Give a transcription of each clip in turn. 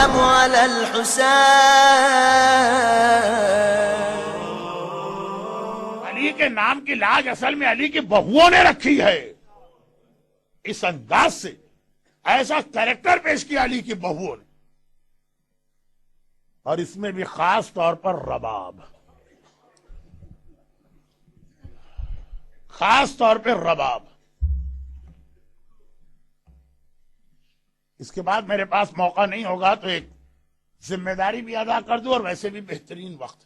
السلام على الحسين. علی کے نام کی لاج اصل میں علی کی بہوؤں نے رکھی ہے. اس انداز سے ایسا کریکٹر پیش کیا علی کی بہوؤں نے، اور اس میں بھی خاص طور پر رباب، خاص طور پہ رباب. اس کے بعد میرے پاس موقع نہیں ہوگا تو ایک ذمہ داری بھی ادا کر دوں، اور ویسے بھی بہترین وقت.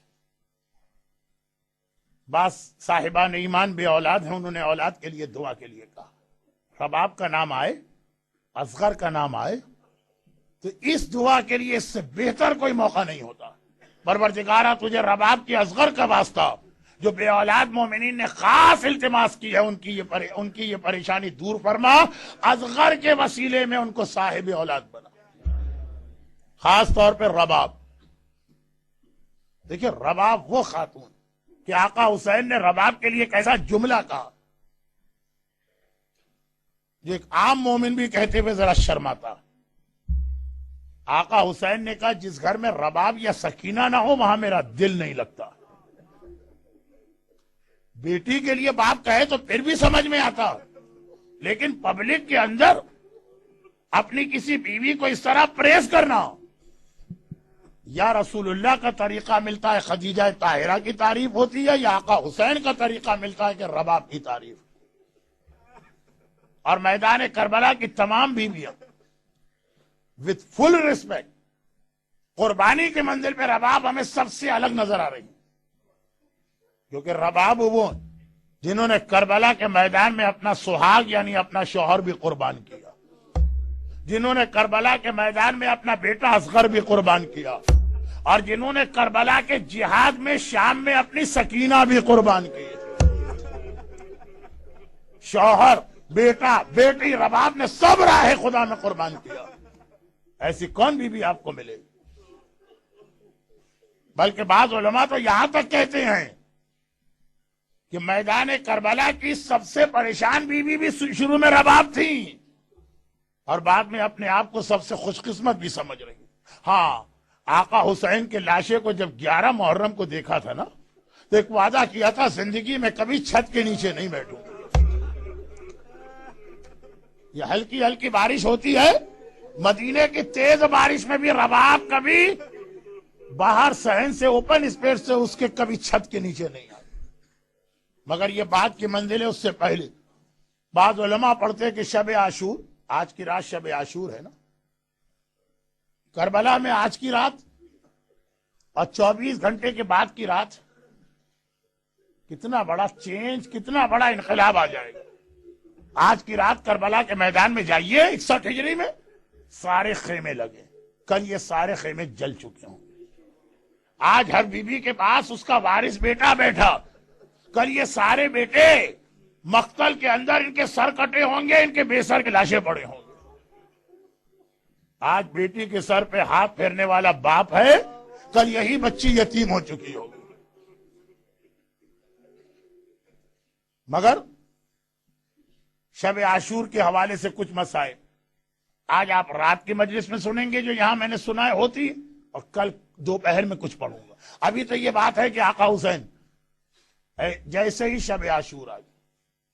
بعض صاحبان ایمان بے اولاد ہیں، انہوں نے اولاد کے لیے دعا کے لیے کہا. رباب کا نام آئے، اصغر کا نام آئے تو اس دعا کے لیے اس سے بہتر کوئی موقع نہیں ہوتا. پروردگارہ تجھے رباب کی اصغر کا واسطہ، جو بے اولاد مومنین نے خاص التماس کی ہے، ان کی یہ پریشانی دور فرما. اصغر کے وسیلے میں ان کو صاحب اولاد بنا، خاص طور پہ رباب. دیکھیں رباب وہ خاتون کہ آقا حسین نے رباب کے لیے کیسا جملہ کہا جو ایک عام مومن بھی کہتے ہوئے ذرا شرماتا. آقا حسین نے کہا جس گھر میں رباب یا سکینہ نہ ہو وہاں میرا دل نہیں لگتا. بیٹی کے لیے باپ کہے تو پھر بھی سمجھ میں آتا، لیکن پبلک کے اندر اپنی کسی بیوی کو اس طرح پریس کرنا. یا رسول اللہ کا طریقہ ملتا ہے خدیجہ طاہرہ کی تعریف ہوتی ہے، یا آقا حسین کا طریقہ ملتا ہے کہ رباب کی تعریف. اور میدان کربلا کی تمام بیویاں وتھ فل ریسپیکٹ قربانی کے منزل پہ رباب ہمیں سب سے الگ نظر آ رہی ہے، کیونکہ رباب وہ جنہوں نے کربلا کے میدان میں اپنا سہاگ یعنی اپنا شوہر بھی قربان کیا، جنہوں نے کربلا کے میدان میں اپنا بیٹا اصغر بھی قربان کیا، اور جنہوں نے کربلا کے جہاد میں شام میں اپنی سکینہ بھی قربان کی. شوہر، بیٹا، بیٹی، رباب نے سب راہ خدا میں قربان کیا. ایسی کون بھی آپ کو ملے گی؟ بلکہ بعض علماء تو یہاں تک کہتے ہیں کہ میدان کربلا کی سب سے پریشان بیوی بھی شروع میں رباب تھی، اور بعد میں اپنے آپ کو سب سے خوش قسمت بھی سمجھ رہی. ہاں، آقا حسین کے لاشے کو جب 11 محرم کو دیکھا تھا نا تو ایک وعدہ کیا تھا زندگی میں کبھی چھت کے نیچے نہیں بیٹھوں. یہ ہلکی ہلکی بارش ہوتی ہے، مدینے کی تیز بارش میں بھی رباب کبھی باہر صحن سے اوپن اسپیس سے اس کے کبھی چھت کے نیچے نہیں آئی. مگر یہ بات کی منزل ہے. اس سے پہلے بعض علماء پڑھتے کہ شب عاشور، آج کی رات شب عاشور ہے نا، کربلا میں آج کی رات اور 24 گھنٹے کے بعد کی رات کتنا بڑا چینج، کتنا بڑا انقلاب آ جائے گا. آج کی رات کربلا کے میدان میں جائیے 61 ہجری میں سارے خیمے لگے، کل یہ سارے خیمے جل چکے ہوں. آج ہر بیوی کے پاس اس کا وارث بیٹا بیٹھا، کل یہ سارے بیٹے مقتل کے اندر ان کے سر کٹے ہوں گے، ان کے بے سر کے لاشیں پڑے ہوں گے. آج بیٹی کے سر پہ ہاتھ پھیرنے والا باپ ہے، کل یہی بچی یتیم ہو چکی ہوگی. مگر شب عاشور کے حوالے سے کچھ مسائل آج آپ رات کی مجلس میں سنیں گے جو یہاں میں نے سنا ہے ہوتی، اور کل دوپہر میں کچھ پڑھوں گا. ابھی تو یہ بات ہے کہ آقا حسین جیسے ہی شب عاشور آئی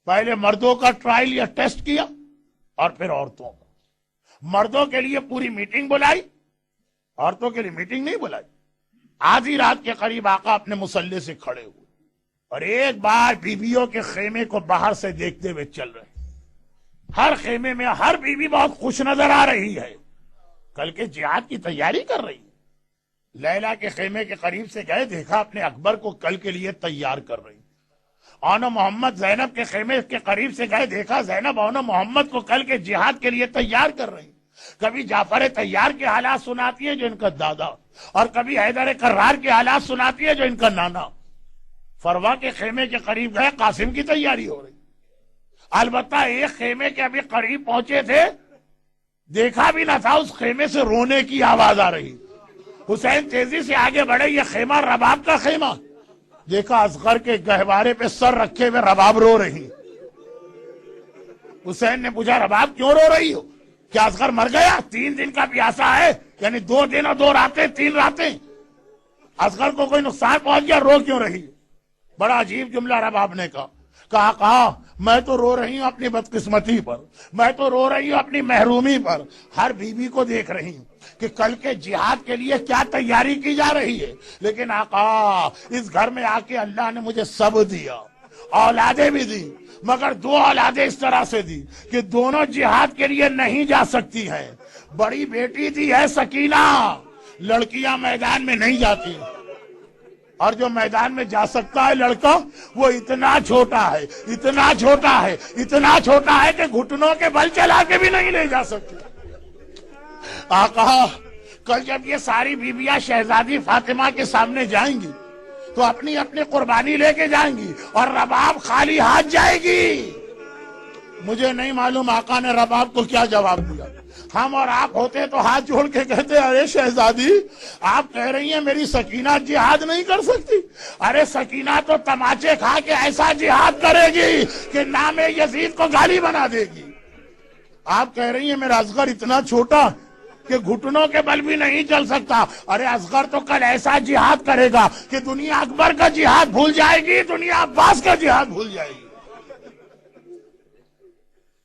پہلے مردوں کا ٹرائل یا ٹیسٹ کیا اور پھر عورتوں کا. مردوں کے لیے پوری میٹنگ بلائی، عورتوں کے لیے میٹنگ نہیں بلائی. آدھی رات کے قریب آقا اپنے مسلح سے کھڑے ہوئے اور ایک بار بیویوں کے خیمے کو باہر سے دیکھتے ہوئے چل رہے. ہر خیمے میں ہر بیوی بہت خوش نظر آ رہی ہے، کل کے جہاد کی تیاری کر رہی ہے. لیلا کے خیمے کے قریب سے گئے، دیکھا اپنے اکبر کو کل کے لیے تیار کر رہی. آنو محمد زینب کے خیمے کے قریب سے گئے، دیکھا زینب آنو محمد کو کل کے جہاد کے لیے تیار کر رہی. کبھی جعفر تیار کے حالات سناتی ہے جو ان کا دادا، اور کبھی حیدر کرار کے حالات سناتی ہے جو ان کا نانا. فروا کے خیمے کے قریب گئے، قاسم کی تیاری ہو رہی. البتہ ایک خیمے کے ابھی قریب پہنچے تھے، دیکھا بھی نہ تھا اس خیمے سے رونے کی آواز آ رہی. حسین تیزی سے آگے بڑھے، یہ خیمہ رباب کا خیمہ. دیکھا اصغر کے گہوارے پہ سر رکھے ہوئے رباب رو رہی. حسین نے پوچھا رباب کیوں رو رہی ہو؟ کیا اصغر مر گیا؟ 3 دن کا پیاسا ہے، یعنی 2 دن اور 2 راتیں 3 راتیں اصغر کو کوئی نقصان پہنچ گیا رو کیوں رہی؟ بڑا عجیب جملہ رباب نے کہا میں تو رو رہی ہوں اپنی بدقسمتی پر، میں تو رو رہی ہوں اپنی محرومی پر، ہر بیوی کو دیکھ رہی ہوں کہ کل کے جہاد کے لیے کیا تیاری کی جا رہی ہے، لیکن آقا اس گھر میں آ کے اللہ نے مجھے سب دیا، اولادیں بھی دی، مگر 2 اولادیں اس طرح سے دی کہ دونوں جہاد کے لیے نہیں جا سکتی ہیں۔ بڑی بیٹی دی ہے سکینہ، لڑکیاں میدان میں نہیں جاتی، اور جو میدان میں جا سکتا ہے لڑکا وہ اتنا چھوٹا ہے، اتنا چھوٹا ہے، اتنا چھوٹا ہے کہ گھٹنوں کے بل چلا کے بھی نہیں لے جا سکتے۔ آقا کل جب یہ ساری بیویاں شہزادی فاطمہ کے سامنے جائیں گی تو اپنی اپنی قربانی لے کے جائیں گی اور رباب خالی ہاتھ جائے گی۔ مجھے نہیں معلوم آقا نے رباب کو کیا جواب دیا۔ ہم اور آپ ہوتے تو ہاتھ جوڑ کے کہتے ارے شہزادی آپ کہہ رہی ہیں میری سکینہ جہاد نہیں کر سکتی، ارے سکینہ تو تماچے کھا کے ایسا جہاد کرے گی کہ نام یزید کو گالی بنا دے گی۔ آپ کہہ رہی ہیں میرا اصغر اتنا چھوٹا کہ گھٹنوں کے بل بھی نہیں چل سکتا، ارے اصغر تو کل ایسا جہاد کرے گا کہ دنیا اکبر کا جہاد بھول جائے گی، دنیا عباس کا جہاد بھول جائے گی۔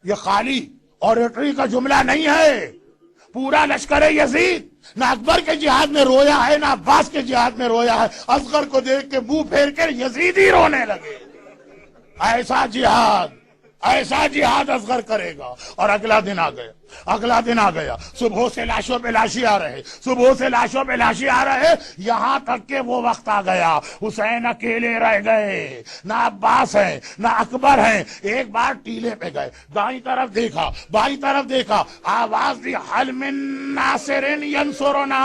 یہ خالی اوریٹری کا جملہ نہیں ہے، پورا لشکر یزید نہ اکبر کے جہاد میں رویا ہے نہ عباس کے جہاد میں رویا ہے، اصغر کو دیکھ کے منہ پھیر کر یزیدی رونے لگے۔ ایسا جہاد اصغر کرے گا۔ اور اگلا دن آ گیا، صبح سے لاشوں پہ لاشی آ رہے، یہاں تک کہ وہ وقت آ گیا حسین اکیلے رہ گئے، نہ عباس ہیں نہ اکبر ہیں۔ ایک بار ٹیلے پہ گئے، دائیں طرف دیکھا بائیں طرف دیکھا، آواز دی حل من ناصر ینصرنا،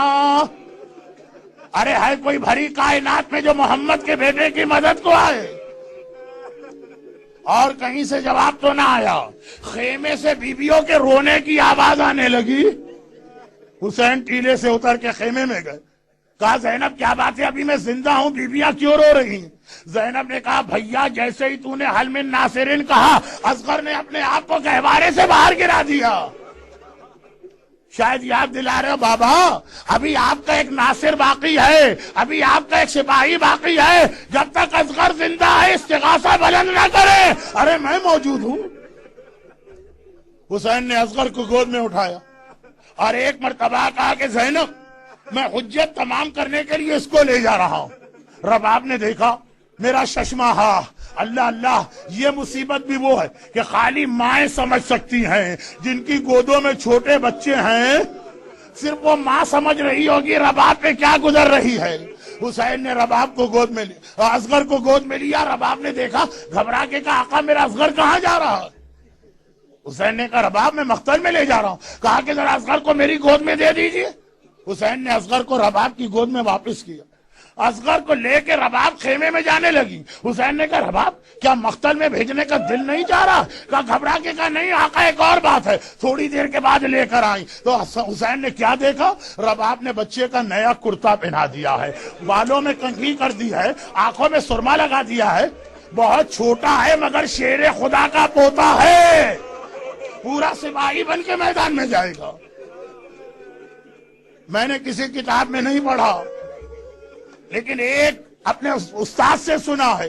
ارے ہے کوئی بھری کائنات میں جو محمد کے بیٹے کی مدد کو آئے؟ اور کہیں سے جواب تو نہ آیا۔ خیمے سے بیویوں کے رونے کی آواز آنے لگی۔ حسین ٹیلے سے اتر کے خیمے میں گئے، کہا زینب کیا بات ہے، ابھی میں زندہ ہوں، بیویاں کیوں رو رہی ہیں؟ زینب نے کہا بھیا جیسے ہی تو نے حل من ناصرین کہا اصغر نے اپنے آپ کو گہوارے سے باہر گرا دیا۔ شاید یاد دلا رہے ہو بابا، ابھی آپ کا ایک ناصر باقی ہے، ابھی آپ کا ایک سپاہی باقی ہے، جب تک اصغر زندہ ہے استغاثہ بلند نہ کرے۔ ارے میں موجود ہوں۔ حسین نے اصغر کو گود میں اٹھایا اور ایک مرتبہ کہا کہ زینب میں حجت تمام کرنے کے لیے اس کو لے جا رہا ہوں۔ رباب نے دیکھا میرا ششمہ ہا، اللہ اللہ، یہ مصیبت بھی وہ ہے کہ خالی مائیں سمجھ سکتی ہیں، جن کی گودوں میں چھوٹے بچے ہیں صرف وہ ماں سمجھ رہی ہوگی رباب پہ کیا گزر رہی ہے۔ حسین نے رباب کو گود میں لیا، اصغر کو گود میں لیا۔ رباب نے دیکھا، گھبرا کے کہا آقا میرا اصغر کہاں جا رہا ہے؟ حسین نے کہا رباب میں مقتل میں لے جا رہا ہوں۔ کہا کہ ذرا اصغر کو میری گود میں دے دیجئے۔ حسین نے اصغر کو رباب کی گود میں واپس کیا، اصغر کو لے کے رباب خیمے میں جانے لگی۔ حسین نے کہا رباب کیا مقتل میں بھیجنے کا دل نہیں چاہ رہا؟ کہا گھبرا کے کہا نہیں آقا ایک اور بات ہے، تھوڑی دیر کے بعد لے کر آئی۔ تو حسین نے کیا دیکھا؟ رباب نے بچے کا نیا کرتا پہنا دیا ہے، بالوں میں کنگھی کر دی ہے، آنکھوں میں سرما لگا دیا ہے، بہت چھوٹا ہے مگر شیر خدا کا پوتا ہے، پورا سپاہی بن کے میدان میں جائے گا۔ میں نے کسی کتاب میں نہیں پڑھا، لیکن ایک اپنے استاد سے سنا ہے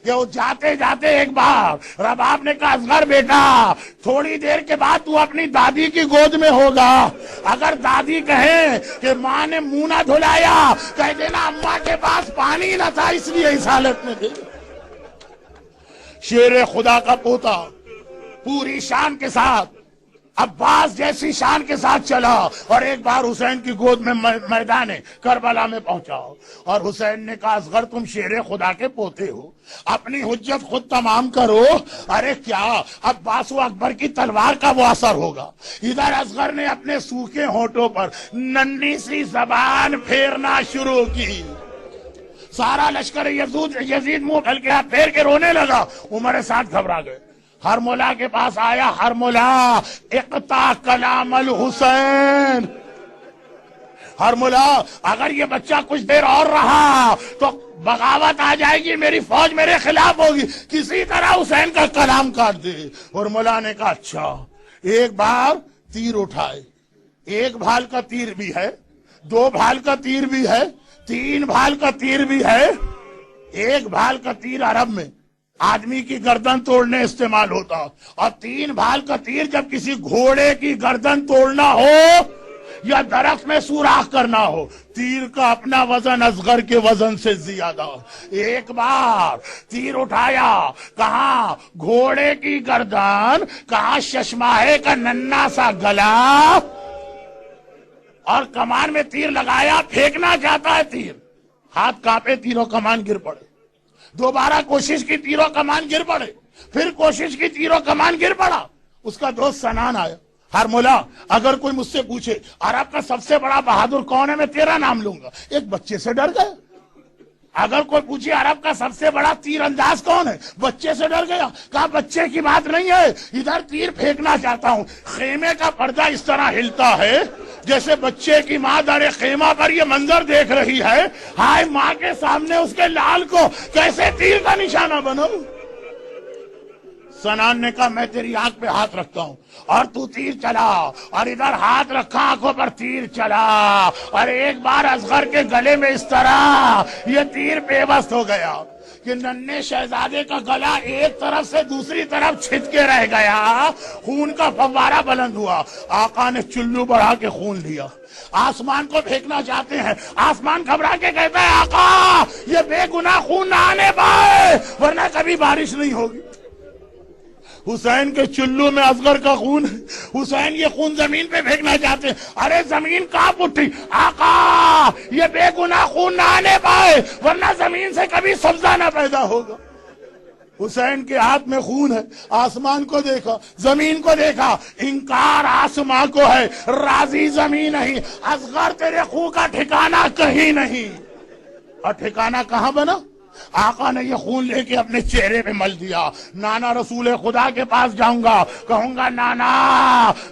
کہ وہ جاتے جاتے ایک بار رباب نے کہا اصغر بیٹا تھوڑی دیر کے بعد تو اپنی دادی کی گود میں ہوگا، اگر دادی کہیں کہ ماں نے منہ نہ دھلایا کہہ دینا اماں کے پاس پانی نہ تھا اس لیے اس حالت میں تھے۔ شیر خدا کا پوتا پوری شان کے ساتھ عباس جیسی شان کے ساتھ چلا اور ایک بار حسین کی گود میں میدان کربلا میں پہنچا، اور حسین نے کہا اصغر تم شیر خدا کے پوتے ہو، اپنی حجت خود تمام کرو۔ ارے کیا عباس و اکبر کی تلوار کا وہ اثر ہوگا؟ ادھر اصغر نے اپنے سوکھے ہونٹوں پر ننھی سی زبان پھیرنا شروع کی، سارا لشکر یزید منہ ڈھل کے ہاتھ پھیر کے رونے لگا۔ عمر سعد گھبرا گئے، ہرملا کے پاس آیا، ہرملا اقطع کلام الحسین، ہرملا اگر یہ بچہ کچھ دیر اور رہا تو بغاوت آ جائے گی، میری فوج میرے خلاف ہوگی، کسی طرح حسین کا کلام کاٹ دے۔ ہرملا نے کہا اچھا۔ ایک بار تیر اٹھائے، ایک بھال کا تیر بھی ہے 2 بھال کا تیر بھی ہے، 3 بھال کا تیر بھی ہے۔ 1 بھال کا تیر عرب میں آدمی کی گردن توڑنے استعمال ہوتا، اور 3 بھال کا تیر جب کسی گھوڑے کی گردن توڑنا ہو یا درخت میں سوراخ کرنا ہو۔ تیر کا اپنا وزن اصغر کے وزن سے زیادہ۔ ایک بار تیر اٹھایا، کہاں گھوڑے کی گردن، کہاں ششماہے کا ننھا سا گلا، اور کمان میں تیر لگایا، پھینکنا چاہتا ہے تیر، ہاتھ کانپے، تیروں کمان گر پڑے۔ دوبارہ کوشش کی، تیروں کمان گر پڑے، پھر کوشش کی، تیروں کمان گر پڑا۔ اس کا دوست سنان آیا، ہر مولا اگر کوئی مجھ سے پوچھے عرب کا سب سے بڑا بہادر کون ہے، میں تیرا نام لوں گا۔ ایک بچے سے ڈر گیا۔ اگر کوئی پوچھے عرب کا سب سے بڑا تیر انداز کون ہے، بچے سے ڈر گیا۔ کہا بچے کی بات نہیں ہے، ادھر تیر پھینکنا چاہتا ہوں۔ خیمے کا پردہ اس طرح ہلتا ہے جیسے بچے کی ماں در خیمہ پر یہ منظر دیکھ رہی ہے، ہائے ماں کے سامنے اس کے لال کو کیسے تیر کا نشانہ بناؤں۔ سنان نے کہا میں تیری آنکھ پہ ہاتھ رکھتا ہوں اور تو تیر چلا، اور ادھر ہاتھ رکھا، آنکھوں پر تیر چلا، اور ایک بار اصغر کے گلے میں اس طرح یہ تیر پیوست ہو گیا کہ ننھے شہزادے کا گلا ایک طرف سے دوسری طرف چھت کے رہ گیا، خون کا فوارہ بلند ہوا۔ آقا نے چلو بڑھا کے خون لیا، آسمان کو پھینکنا چاہتے ہیں، آسمان گھبرا کے کہتا ہے آقا یہ بے گناہ خون نہ آنے پائے ورنہ کبھی بارش نہیں ہوگی۔ حسین کے چلو میں اصغر کا خون ہے، حسین یہ خون زمین پہ پھینکنا چاہتے ہیں، ارے زمین کانپ اٹھی، آقا یہ بے گناہ خون نہ آنے پائے ورنہ زمین سے کبھی سبزہ نہ پیدا ہوگا۔ حسین کے ہاتھ میں خون ہے، آسمان کو دیکھا، زمین کو دیکھا، انکار آسمان کو ہے، راضی زمین نہیں۔ اصغر تیرے خون کا ٹھکانہ کہیں نہیں۔ اور ٹھکانہ کہاں بنا؟ آقا نے یہ خون لے کے اپنے چہرے پہ مل دیا۔ نانا رسول خدا کے پاس جاؤں گا، کہوں گا نانا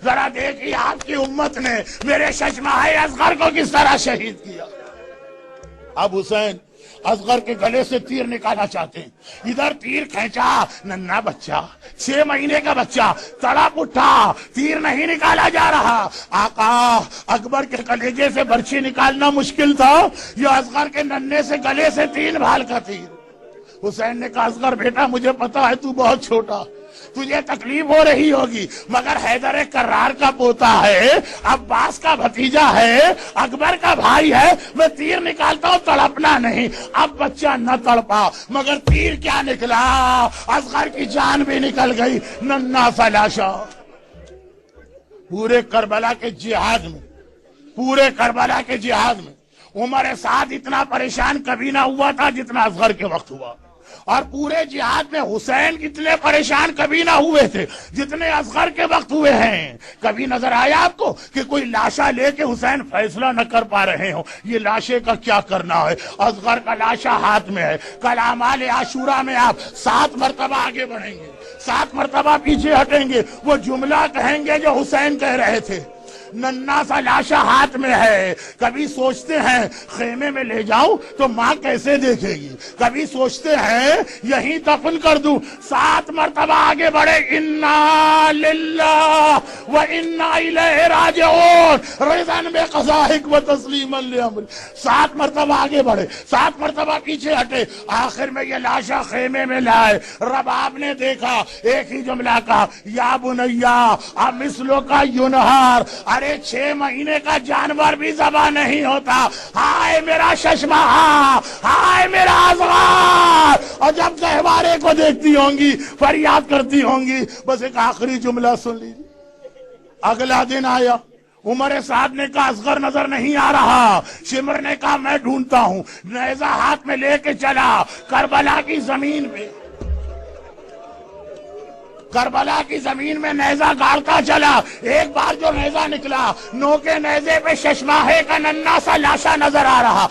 ذرا دیکھیے آپ کی امت نے میرے ششماہے اصغر کو کس طرح شہید کیا۔ اب حسین اصغر کے گلے سے تیر نکالنا چاہتے ہیں، ادھر تیر کھینچا، ننھا بچہ 6 مہینے کا بچہ تڑپ اٹھا، تیر نہیں نکالا جا رہا۔ آقا اکبر کے کلیجے سے برچھی نکالنا مشکل تھا، یہ اصغر کے ننھے سے گلے سے 3 بھال کا تیر۔ حسین نے کہا اصغر بیٹا مجھے پتا ہے تو بہت چھوٹا، تجھے تکلیف ہو رہی ہوگی، مگر حیدر کرار کا پوتا ہے، عباس کا بھتیجا ہے، اکبر کا بھائی ہے، میں تیر نکالتا ہوں تڑپنا نہیں۔ اب بچہ نہ تڑپا مگر تیر کیا نکلا، اصغر کی جان بھی نکل گئی، ننھا سا لاشا۔ پورے کربلا کے جہاد میں عمر سعد اتنا پریشان کبھی نہ ہوا تھا جتنا اصغر کے وقت ہوا، اور پورے جہاد میں حسین اتنے پریشان کبھی نہ ہوئے تھے جتنے اصغر کے وقت ہوئے ہیں۔ کبھی نظر آیا آپ کو کہ کوئی لاشا لے کے حسین فیصلہ نہ کر پا رہے ہوں یہ لاشے کا کیا کرنا ہے؟ اصغر کا لاشا ہاتھ میں ہے۔ کل اعمال عاشورہ میں آپ 7 مرتبہ آگے بڑھیں گے، 7 مرتبہ پیچھے ہٹیں گے، وہ جملہ کہیں گے جو حسین کہہ رہے تھے۔ ننھا سا لاشا ہاتھ میں ہے، کبھی سوچتے ہیں خیمے میں لے جاؤں تو ماں کیسے دیکھے گی، کبھی سوچتے ہیں یہیں دفن کر دوں۔ 7 مرتبہ آگے بڑھے، انا للہ و انا الیہ راجعون، رضا بقضائک و تسلیما لامر۔ 7 مرتبہ آگے بڑھے، 7 مرتبہ پیچھے ہٹے، آخر میں یہ لاشا خیمے میں لائے۔ رباب نے دیکھا، ایک ہی جملہ کہا، یا بنیا امثلو کا ینہار، 6 مہینے کا جانور بھی ذبح نہیں ہوتا، ہائے میرا ششماہا، ہائے میرا اصغر۔ اور جب گہوارے کو دیکھتی ہوں گی فریاد کرتی ہوں گی۔ بس ایک آخری جملہ سن لیجیے۔ اگلا دن آیا، عمر سعد نے کہا اصغر نظر نہیں آ رہا، شمر نے کہا میں ڈھونڈتا ہوں، نیزہ ہاتھ میں لے کے چلا کربلا کی زمین پہ، کربلا کی زمین میں نیزہ گاڑتا چلا۔ ایک بار جو نیزہ نکلا، نوکے نیزے پہ ششماہے کا ننھا سا لاشا نظر آ رہا۔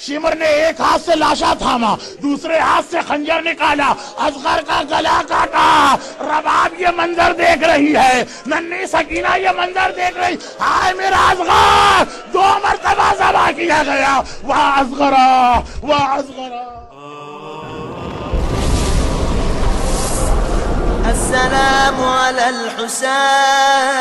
شمر نے ایک ہاتھ سے لاشا تھاما، دوسرے ہاتھ سے خنجر نکالا، اصغر کا گلا کاٹا۔ رباب یہ منظر دیکھ رہی ہے، ننھی سکینہ یہ منظر دیکھ رہی، ہائے میرا اصغر، 2 مرتبہ ذبح کیا گیا، واہ اصغرا، واہ اصغرا۔ السلام على الحسين